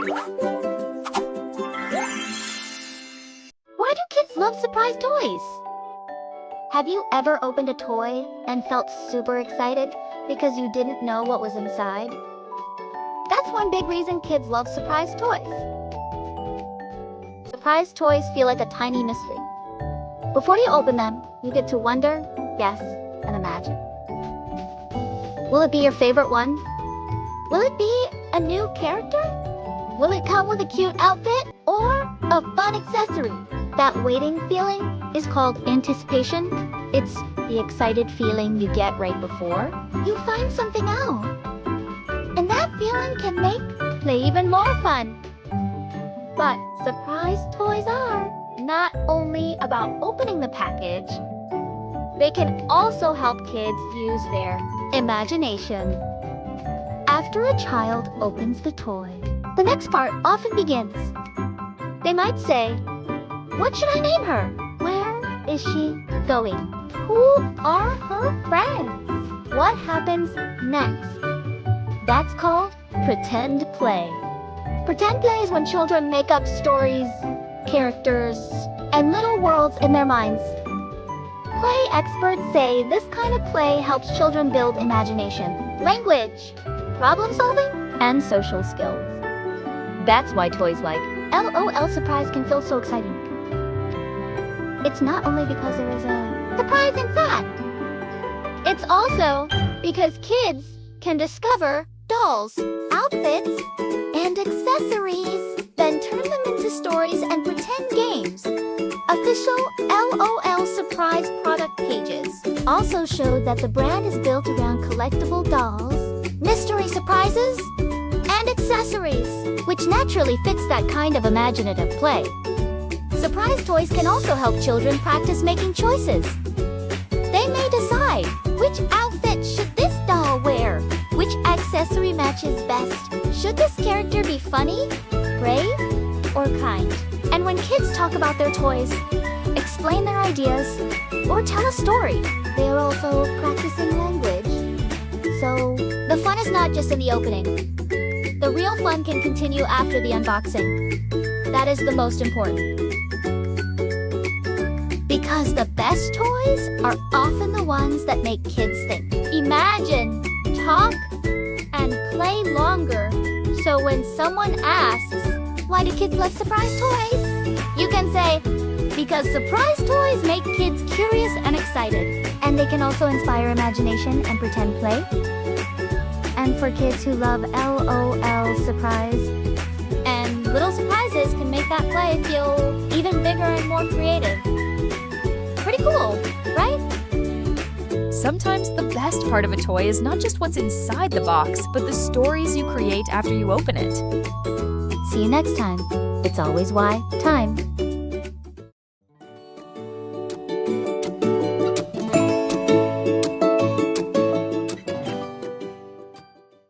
Why do kids love surprise toys? Have you ever opened a toy and felt super excited because you didn't know what was inside? That's one big reason kids love surprise toys. Surprise toys feel like a tiny mystery. Before you open them, you get to wonder, guess, and imagine. Will it be your favorite one? Will it be a new character? Will it come with a cute outfit or a fun accessory? That waiting feeling is called anticipation. It's the excited feeling you get right before you find something out. And that feeling can make play even more fun. But surprise toys are not only about opening the package, they can also help kids use their imagination. After a child opens the toy, the next part often begins. They might say, "What should I name her? Where is she going? Who are her friends? What happens next?" That's called pretend play. Pretend play is when children make up stories, characters, and little worlds in their minds. Play experts say this kind of play helps children build imagination, language, problem solving, and social skills. That's why toys like L.O.L surprise can feel so exciting. It's not only because there is a surprise inside. It's also because kids can discover dolls, outfits, and accessories, then turn them into stories and pretend games. Official L.O.L surprise product pages also show that the brand is built around collectible dolls, mystery surprises, and accessories, which naturally fits that kind of imaginative play. Surprise toys can also help children practice making choices. They may decide, which outfit should this doll wear? Which accessory matches best? Should this character be funny, brave, or kind? And when kids talk about their toys, explain their ideas, or tell a story, they are also practicing language. So, the fun is not just in the opening. The real fun can continue after the unboxing. That is the most important. Because the best toys are often the ones that make kids think, imagine, talk, and play longer. So when someone asks, "Why do kids love surprise toys?" you can say, "Because surprise toys make kids curious and excited, and they can also inspire imagination and pretend play." And for kids who love L.O.L surprise, and little surprises can make that play feel even bigger and more creative. Pretty cool, right? Sometimes the best part of a toy is not just what's inside the box, but the stories you create after you open it. See you next time. It's always why time.